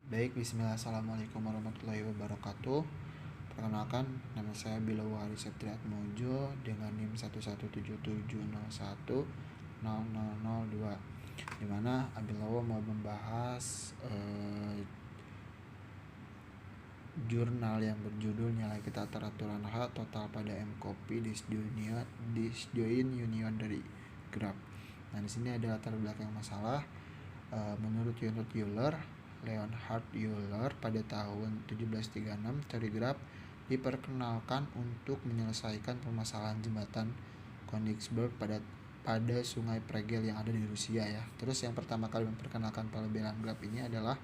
Baik, bismillah, assalamualaikum warahmatullahi wabarakatuh. Perkenalkan, nama saya Bilawa Hari Septriatmojo dengan NIM 11770100002, dimana Abilawa mau membahas jurnal yang berjudul Nilai Kita Teraturan H Total pada M-Copy Disjoin Union dari Graph. Nah, di sini ada latar belakang masalah. Menurut Euler, Leonhard Euler pada tahun 1736, teori graf diperkenalkan untuk menyelesaikan permasalahan jembatan Königsberg pada sungai Pregel yang ada di Rusia ya. Terus yang pertama kali memperkenalkan pelabelan graf ini adalah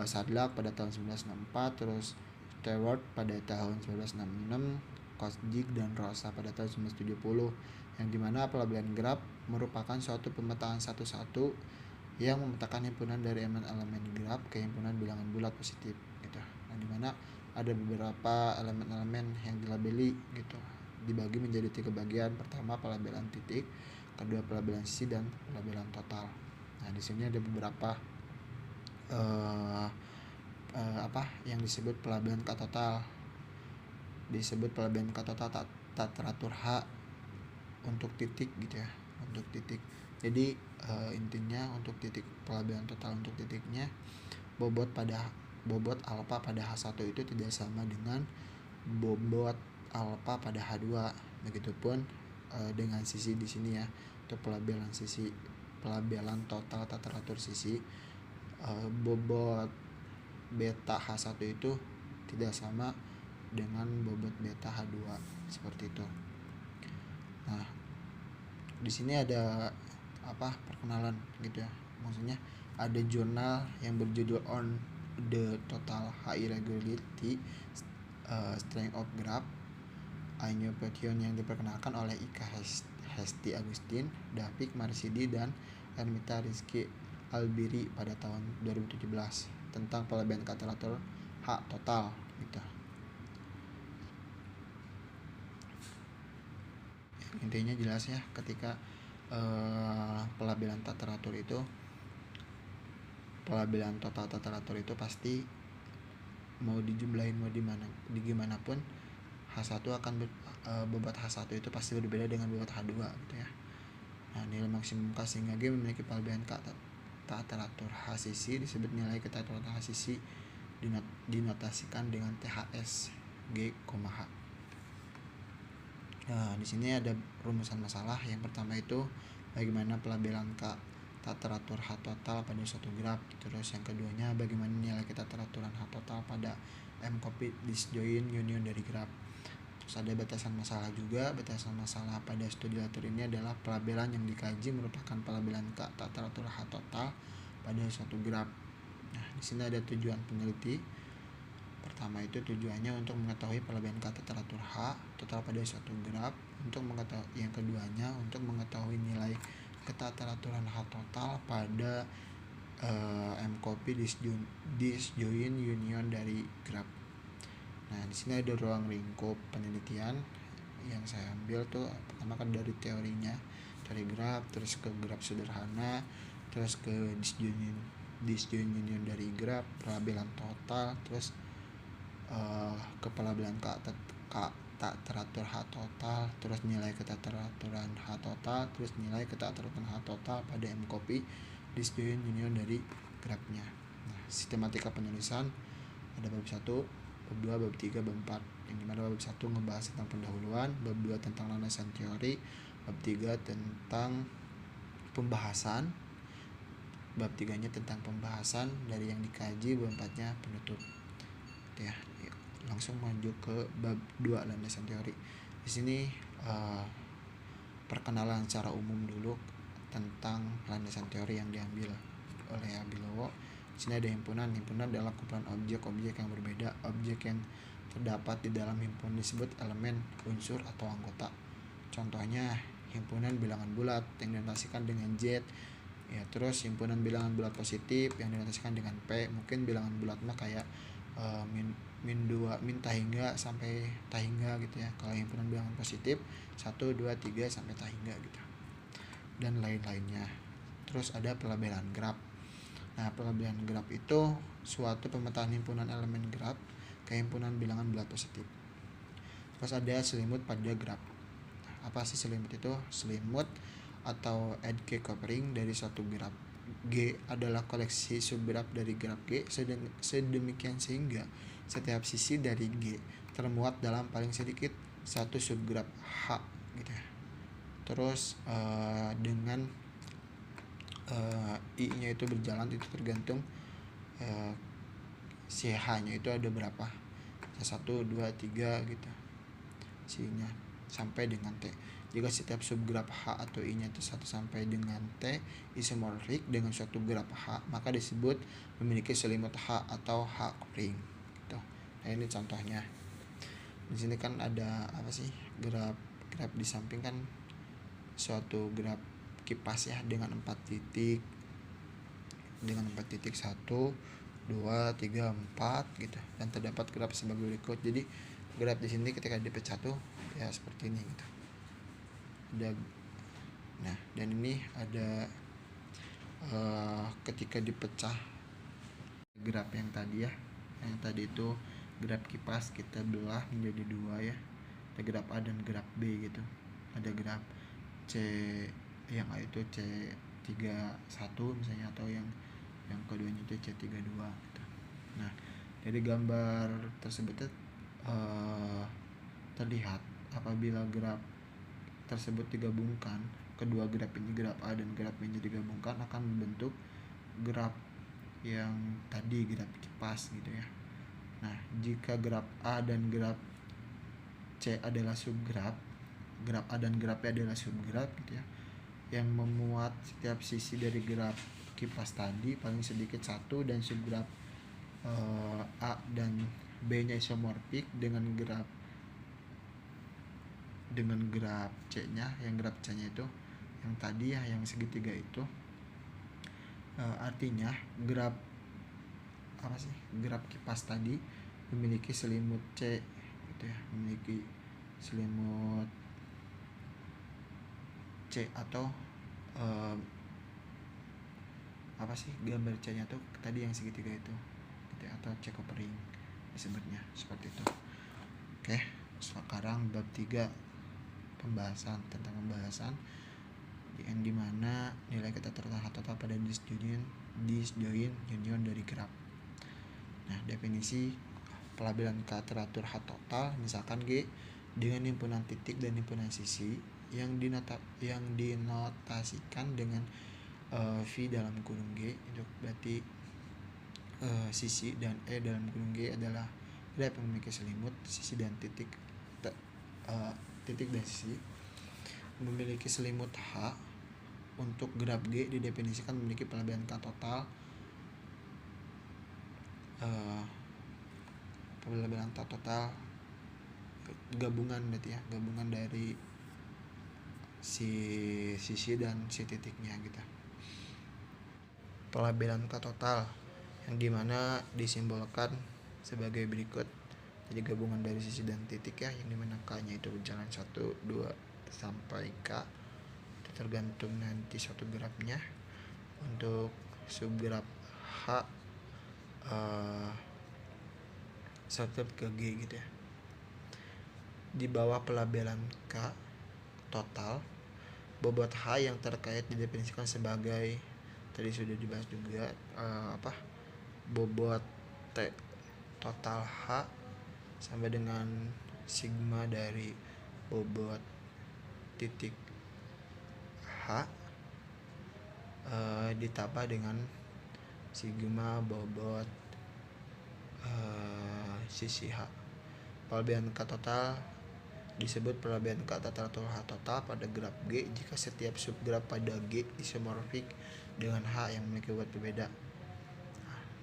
Sadlak pada tahun 1964, terus Stewart pada tahun 1966, Kosjik dan Rosa pada tahun 1970, yang dimana pelabelan graf merupakan suatu pemetaan satu-satu yang memetakan himpunan dari elemen-elemen graf ke himpunan bilangan bulat positif gitu. Nah, dimana ada beberapa elemen-elemen yang dilabeli gitu, dibagi menjadi 3 bagian. Pertama pelabelan titik, kedua pelabelan sisi, dan pelabelan total. Nah, di sini ada beberapa yang disebut pelabelan K total. Disebut pelabelan K total tak teratur H untuk titik gitu ya, untuk titik. Jadi intinya untuk titik pelabelan total untuk titiknya, bobot alfa pada H1 itu tidak sama dengan bobot alfa pada H2. Begitupun dengan sisi di sini ya. Untuk pelabelan sisi, pelabelan total tak teratur sisi, bobot beta H1 itu tidak sama dengan bobot beta H2, seperti itu. Nah, di sini ada perkenalan gitu ya. Maksudnya ada jurnal yang berjudul On the Total High Irregularity Strength of Graph Inequation yang diperkenalkan oleh Ika Hesti Agustin, David Marsidi, dan Ermita Rizky Albiri pada tahun 2017 tentang pelabelan teratur H total gitu. Intinya jelas ya, ketika pelabelan tak teratur itu, pelabelan total tak teratur itu pasti mau dijumlahin mau gimana pun H1 akan bobot H1 itu pasti berbeda dengan bobot H2 gitu ya. Nah, nilai maksimum K sehingga G memiliki pelabelan K tak teratur H sisi disebut nilai keteraturan H sisi, dinotasikan dengan THS G, H. Nah, di sini ada rumusan masalah. Yang pertama itu bagaimana pelabelan K tak teratur H total pada suatu graf. Terus yang keduanya bagaimana nilai keteraturan H total pada M-Copy Disjoin Union dari graf. Terus ada batasan masalah juga. Batasan masalah pada studi latur ini adalah pelabelan yang dikaji merupakan pelabelan K tak teratur H total pada suatu graf. Nah, di sini ada tujuan peneliti. Pertama itu tujuannya untuk mengetahui pelabelan K tak teratur H total pada suatu graf. Yang keduanya untuk mengetahui nilai keteraturan H total pada M-Copy Disjoin Union dari graf. Nah, di sini ada ruang lingkup penelitian yang saya ambil tuh. Pertama kan dari teorinya, teori graf, terus ke graf sederhana, terus ke disjoin union dari graf, pelabelan total, terus ke pelabelan K tak teratur H total, terus nilai keteraturan H total, terus nilai keteraturan H total pada M-Copy Disjoin Union dari grafnya. Nah, sistematika penulisan ada bab 1, bab 2, bab 3, bab 4. Yang dimana bab 1 ngebahas tentang pendahuluan, bab 2 tentang landasan teori, bab 3 tentang pembahasan, bab 3 nya tentang pembahasan dari yang dikaji, bab 4 nya penutup ya. Langsung maju ke bab 2 landasan teori. Di sini perkenalan secara umum dulu tentang landasan teori yang diambil oleh Abilowo. Di sini ada himpunan. Himpunan adalah kumpulan objek-objek yang berbeda. Objek yang terdapat di dalam himpunan disebut elemen, unsur, atau anggota. Contohnya himpunan bilangan bulat yang dinotasikan dengan Z ya. Terus himpunan bilangan bulat positif yang dinotasikan dengan P. Mungkin bilangan bulat mah kayak min 2, min tahingga sampai tahingga gitu ya. Kalau himpunan bilangan positif 1, 2, 3 sampai tahingga gitu, dan lain-lainnya. Terus ada pelabelan graf. Nah, pelabelan graf itu suatu pemetaan himpunan elemen graf ke himpunan bilangan bulat positif. Terus ada selimut pada graf. Apa sih selimut itu? Selimut atau edge covering dari suatu graf. G adalah koleksi subgraf dari graf G sedemikian sehingga setiap sisi dari G termuat dalam paling sedikit satu subgraf H gitu ya. Terus dengan I-nya itu berjalan itu tergantung si H-nya itu ada berapa. 1, 2, 3 gitu. Si-nya sampai dengan T. Jika setiap subgraf H atau I-nya itu 1 sampai dengan T isomorfik dengan suatu graf H, maka disebut memiliki selimut H atau H covering. Gitu. Nah, ini contohnya. Di sini kan ada apa sih? Graf di samping kan suatu graf kipas ya dengan 4 titik. Dengan 4 titik 1, 2, 3, 4 gitu. Dan terdapat graf sebagai berikut. Jadi graf di sini ketika dipecah tuh ya seperti ini gitu. Nah, dan ini ada ketika dipecah graf yang tadi ya, yang tadi itu graf kipas kita belah menjadi 2 ya, ada graf A dan graf B gitu. Ada graf C yang A itu C31 misalnya, atau yang keduanya itu C32 gitu. Nah, dari gambar tersebut terlihat apabila graf tersebut digabungkan, kedua graf ini, graf A dan graf B digabungkan akan membentuk graf yang tadi, graf kipas gitu ya. Nah, jika graf A dan graf C adalah subgraf, graf A dan graf B adalah subgraf gitu ya, yang memuat setiap sisi dari graf kipas tadi paling sedikit 1, dan subgraf A dan B nya isomorfik dengan graf C nya, yang graf C nya itu yang tadi ya, yang segitiga itu, artinya graf kipas tadi memiliki selimut C gitu ya, memiliki selimut C atau gambar C nya tuh tadi yang segitiga itu gitu ya, atau C covering disebutnya seperti itu. Oke, sekarang bab 3 pembahasan yang dimana nilai keteraturan H total pada disjoint union dari graf. Nah, definisi pelabelan teratur H total misalkan G dengan himpunan titik dan himpunan sisi yang dinotasikan dengan V dalam kurung G, itu berarti sisi, dan E dalam kurung G adalah graf yang memiliki selimut sisi dan titik dan sisi memiliki selimut H. Untuk graf G didefinisikan memiliki pelabelan K total. Pelabelan K total gabungan berarti ya, gabungan dari si sisi dan si titiknya gitu. Pelabelan K total yang dimana disimbolkan sebagai berikut. Jadi gabungan dari sisi dan titik ya, yang dimana K-nya itu berjalan 1, 2 sampai K, itu tergantung nanti suatu grafnya. Untuk subgraf H 1 ke G gitu ya. Di bawah pelabelan K total, bobot H yang terkait didefinisikan sebagai, tadi sudah dibahas juga, bobot T total H sama dengan sigma dari bobot titik H ditambah dengan sigma bobot sisi H. Pelabelan K total disebut pelabelan K teratur H total pada graf G jika setiap subgraf pada G isomorfik dengan H yang memiliki bobot berbeda.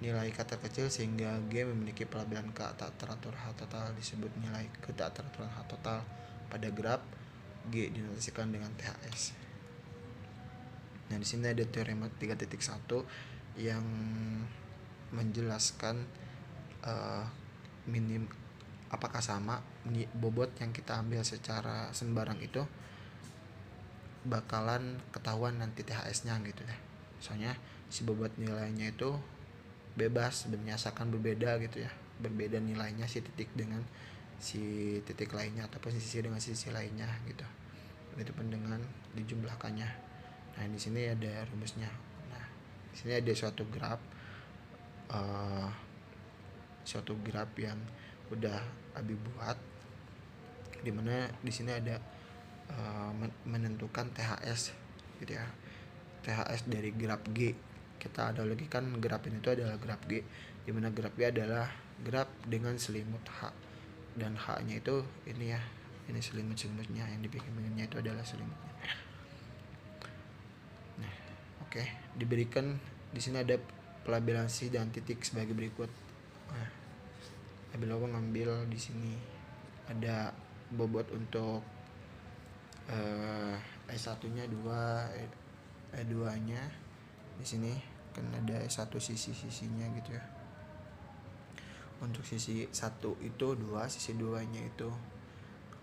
Nilai K terkecil sehingga G memiliki pelabelan K teratur H total disebut nilai keteraturan H total pada graf G dinotasikan dengan THS. Nah, di sini ada teorema 3.1 yang menjelaskan apakah sama bobot yang kita ambil secara sembarang itu bakalan ketahuan nanti THS-nya gitu ya. Misalnya si bobot nilainya itu bebas sebenarnya, asalkan berbeda gitu ya, berbeda nilainya si titik dengan si titik lainnya ataupun sisi dengan sisi lainnya gitu. Begitupun dengan dijumlahkannya. Nah di sini ada rumusnya. Nah di sini ada suatu graf yang udah Abi buat, dimana di sini ada menentukan THS gitu ya. THS dari graf G. Kita ada lagi kan graf ini itu adalah graf G, dimana graf G adalah graf dengan selimut H, dan H-nya itu ini ya, ini selimut-selimutnya, yang di pinggirnya itu adalah selimutnya. Nah, oke. Diberikan di sini ada pelabelan sisi dan titik sebagai berikut. Nah, Abi ngambil di sini ada bobot untuk S1-nya 2, E2-nya di sini kan ada S1 sisi-sisinya gitu ya. Untuk sisi 1 itu 2, sisi 2-nya itu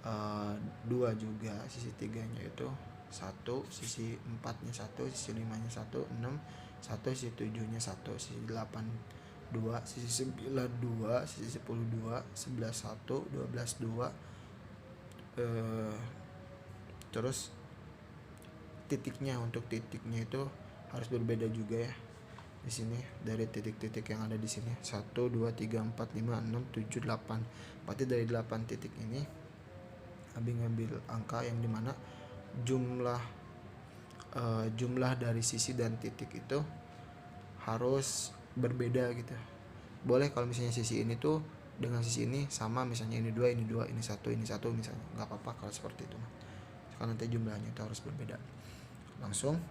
2 juga, sisi 3-nya itu 1, sisi 4-nya 1, sisi 5-nya 1, 6, 1, sisi 7-nya 1, sisi 8 2, sisi 9 2, sisi 10 2, 11 1, 12 2. Terus titiknya, untuk titiknya itu harus berbeda juga ya. Di sini dari titik-titik yang ada di sini 1 2 3 4 5 6 7 8. Berarti dari 8 titik ini Abi ngambil angka yang dimana jumlah dari sisi dan titik itu harus berbeda gitu. Boleh kalau misalnya sisi ini tuh dengan sisi ini sama, misalnya ini 2, ini 2, ini 1, ini 1 misalnya, nggak apa-apa kalau seperti itu. Karena nanti jumlahnya itu harus berbeda. Langsung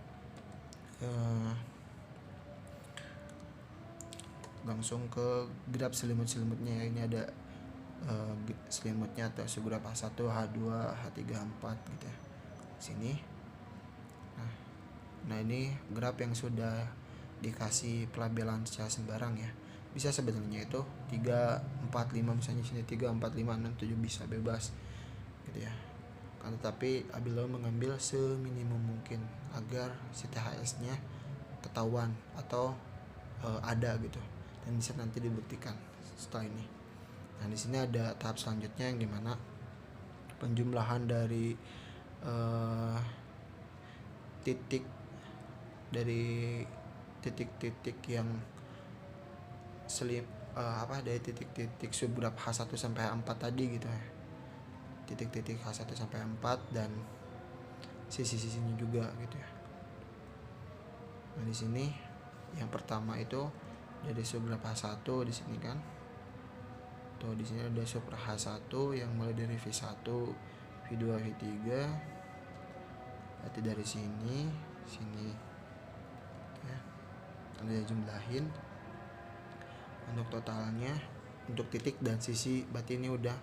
ke graf selimut-selimutnya ya. Ini ada selimutnya atau segraf H1, H2, H3, H4 gitu ya. Sini. Nah ini graf yang sudah dikasih pelabelan secara sembarang ya. Bisa sebenarnya itu 3, 4, 5 misalnya sini 3, 4, 5, 6, 7 bisa bebas gitu ya. Kan tetapi Abi mengambil seminimum mungkin agar si THS-nya ketahuan atau ada gitu, dan bisa nanti dibuktikan setelah ini. Nah di sini ada tahap selanjutnya yang dimana penjumlahan dari titik-titik yang dari titik-titik subgraf H1 sampai H4 tadi gitu ya. Titik-titik H1 sampai H4 dan sisi-sisinya juga gitu ya. Nah di sini yang pertama itu dari subgraf H1 di sini kan. Tuh di sini ada subgraf H1 yang mulai dari V1, V2, V3. Berarti dari sini ya. Ada jumlahin untuk totalnya, untuk titik dan sisi. Berarti ini udah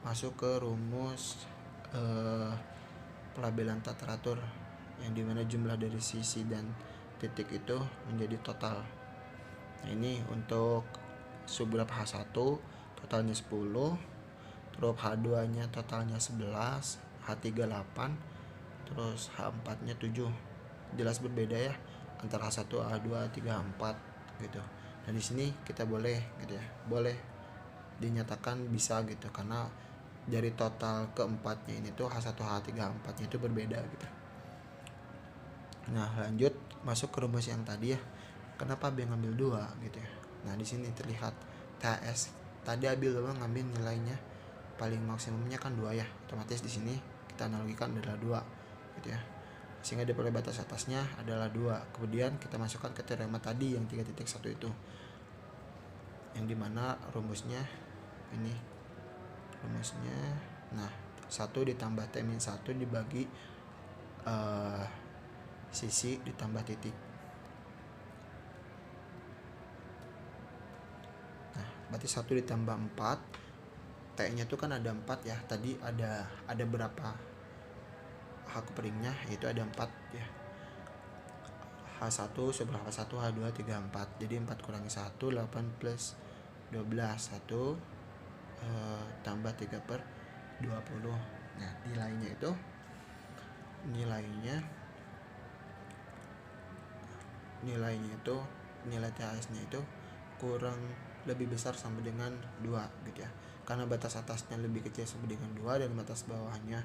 masuk ke rumus pelabelan tak teratur, yang dimana jumlah dari sisi dan titik itu menjadi total. Nah ini untuk subgraf H1 totalnya 10, terus H2 nya totalnya 11, H3 8, terus H4 nya 7. Jelas berbeda ya antara H1, H2, H3, H4 gitu. Nah di sini kita boleh gitu ya, boleh dinyatakan bisa gitu, karena dari total keempatnya ini tuh H1, H3, H4 nya itu berbeda gitu. Nah lanjut masuk ke rumus yang tadi ya. Kenapa Abi ngambil 2 gitu ya. Nah di sini terlihat THS tadi Abi ngambil nilainya paling maksimumnya kan 2 ya. Otomatis di sini kita analogikan adalah 2 gitu ya. Sehingga di batas atasnya adalah 2. Kemudian kita masukkan ke teorema tadi yang 3.1 itu. Yang dimana rumusnya ini. Rumusnya nah 1 ditambah T-1 dibagi sisi ditambah titik. Nah berarti 1 ditambah 4, T-nya tuh kan ada 4 ya. Tadi ada berapa H keperingnya, yaitu ada 4 ya. H1 seberapa 1, H2, 3, 4. Jadi 4 kurangi 1, 8 plus 12, 1 tambah 3 per 20. Nah nilainya nilainya itu nilai THS-nya itu kurang lebih besar sama dengan 2 gitu ya. Karena batas atasnya lebih kecil sama dengan 2 dan batas bawahnya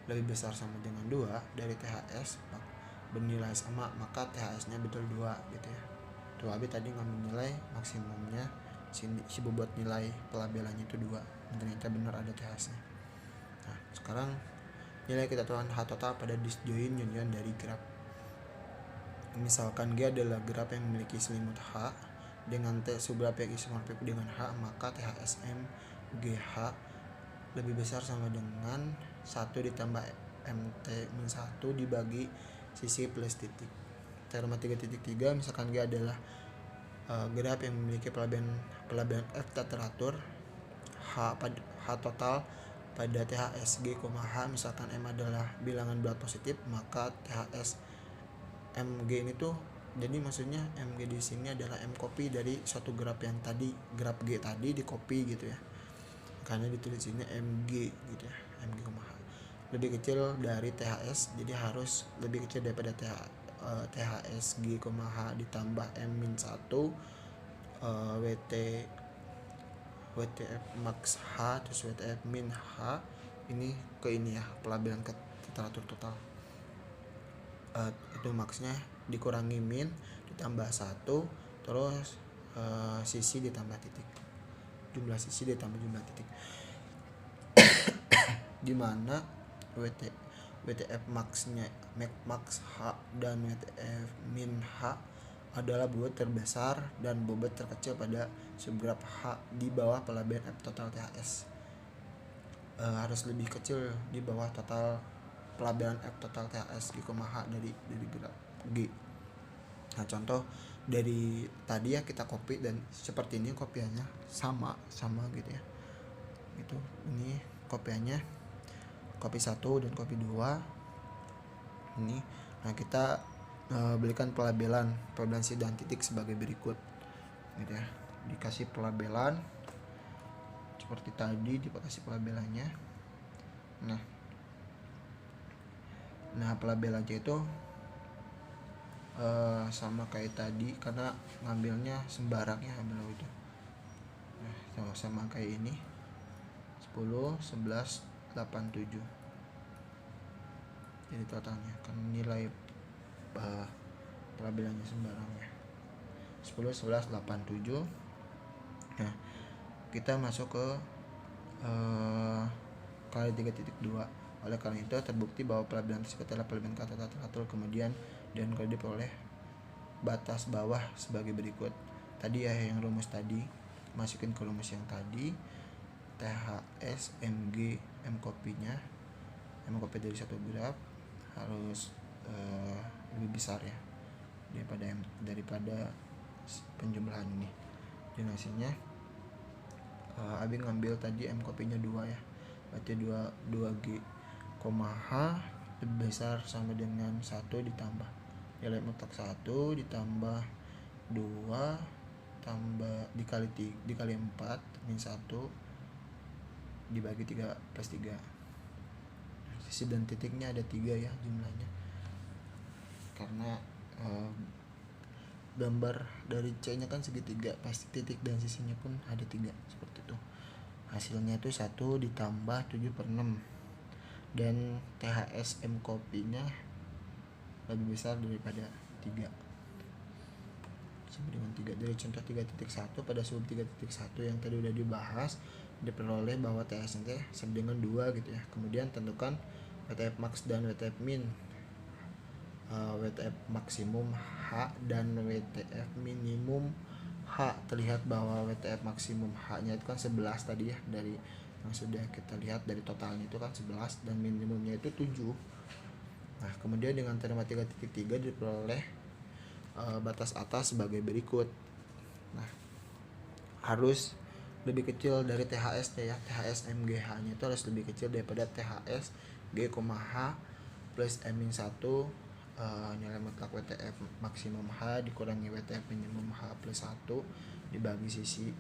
lebih besar sama dengan 2 dari THS bernilai sama, maka THS-nya betul 2 gitu ya. Tuh Abi tadi ngambil nilai maksimumnya si bobot nilai pelabelannya itu 2, ternyata benar ada THS-nya. Nah, sekarang nilai ketatuan H total pada disjoint union dari graf. Misalkan G adalah graf yang memiliki selimut H dengan T subgraf yang isomorfik dengan H, maka THSM GH lebih besar sama dengan 1 ditambah MT-1 dibagi sisi plus titik. Teorema 3.3, misalkan G adalah graf yang memiliki pelabelan F tak teratur H total pada THS G, H, misalkan M adalah bilangan bulat positif, maka THS MG ini tuh jadi maksudnya MG di sini adalah M copy dari suatu graf yang tadi, graf G tadi di copy gitu ya. Karena ditulis ini MG gitu ya, MG, H lebih kecil dari THS, jadi harus lebih kecil daripada THS G, H ditambah M-1 WTF max H terus WTF min H ini ke ini ya, pelabelan ke teratur total. Itu maksnya dikurangi min ditambah 1 terus sisi ditambah titik, jumlah sisi ditambah jumlah titik. Dimana WTF maxnya max H dan WTF min H adalah bobot terbesar dan bobot terkecil pada subgraf H di bawah pelabelan F total THS. Harus lebih kecil di bawah total pelabelan F total THS G, H dari graf G. Nah, contoh dari tadi ya kita copy dan seperti ini kopiannya sama gitu ya. Itu ini kopiannya copy 1 dan copy 2. Ini nah kita berikan pelabelan si dan titik sebagai berikut gitu ya. Dikasih pelabelan seperti tadi, dikasih pelabelannya. Nah pelabelannya itu sama kayak tadi karena ngambilnya sembarang ya, ambil itu. Nah, sama kayak ini 10, 11, 8, 7. Jadi totalnya kan nilai pelabelannya sembarang ya. 10, 11, 8, 7. Nah, kita masuk ke kali 3.2. Oleh karena itu terbukti bahwa pelabelan tersebut adalah pelabelan kata teratur, kemudian dan kalau diperoleh batas bawah sebagai berikut. Tadi ya yang rumus tadi, masukin ke rumus yang tadi. THS MG M copy-nya, M copy dari satu graf harus lebih besar ya daripada penjumlahan ini. Dan hasilnya Abi ngambil tadi M copy-nya 2 ya. Berarti 2G, H lebih besar sama dengan 1 ditambah nilai mutlak 1 ditambah 2 tambah dikali 4 min 1 dibagi 3 plus 3. Sisi dan titiknya ada 3 ya jumlahnya. Karena gambar dari C nya kan segitiga, pasti titik dan sisinya pun ada 3 seperti itu. Hasilnya itu 1 ditambah 7/6 dan THS M copy-nya lebih besar daripada 3 sama dengan 3. Dari contoh 3.1 pada sub 3.1 yang tadi udah dibahas, diperoleh bahwa THS nya sama dengan 2 gitu ya. Kemudian tentukan WTF max dan WTF min, WTF maksimum H dan WTF minimum H. Terlihat bahwa WTF maksimum H nya itu kan 11 tadi ya, dari yang sudah kita lihat dari totalnya itu kan 11 dan minimumnya itu 7. Nah kemudian dengan teorema 3.3 diperoleh batas atas sebagai berikut. Nah harus lebih kecil dari THS ya, THS MGH nya itu harus lebih kecil daripada THS G, H plus M-1 nilai mutlak WTF maksimum H dikurangi WTF minimum H plus 1 dibagi sisi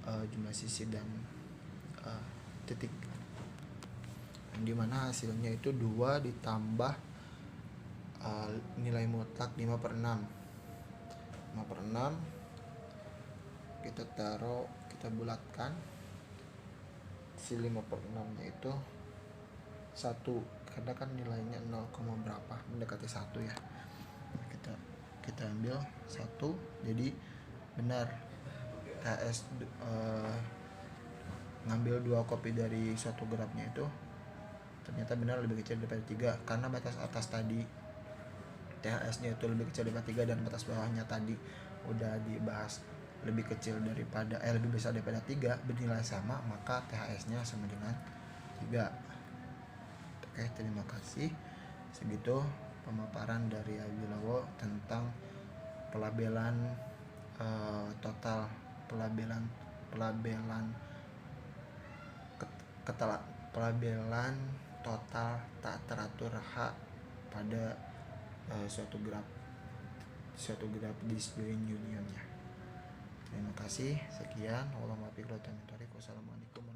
jumlah sisi dan titik, dimana hasilnya itu 2 ditambah nilai mutlak 5/6. 5/6 kita taruh, kita bulatkan si 5/6 nya itu 1, karena kan nilainya 0, berapa mendekati 1 ya. Kita ambil 1, jadi benar THS ngambil 2 kopi dari suatu grafnya itu ternyata benar lebih kecil daripada 3, karena batas atas tadi THS nya itu lebih kecil daripada 3 dan batas bawahnya tadi udah dibahas lebih kecil daripada lebih besar daripada 3 bernilai sama, maka THS nya sama dengan 3. Oke, terima kasih. Segitu pemaparan dari Abilawo tentang pelabelan total, pelabelan total tak teratur H pada suatu graf disjoint unionnya. Terima kasih. Sekian. Wassalamualaikum warahmatullahi wabarakatuh.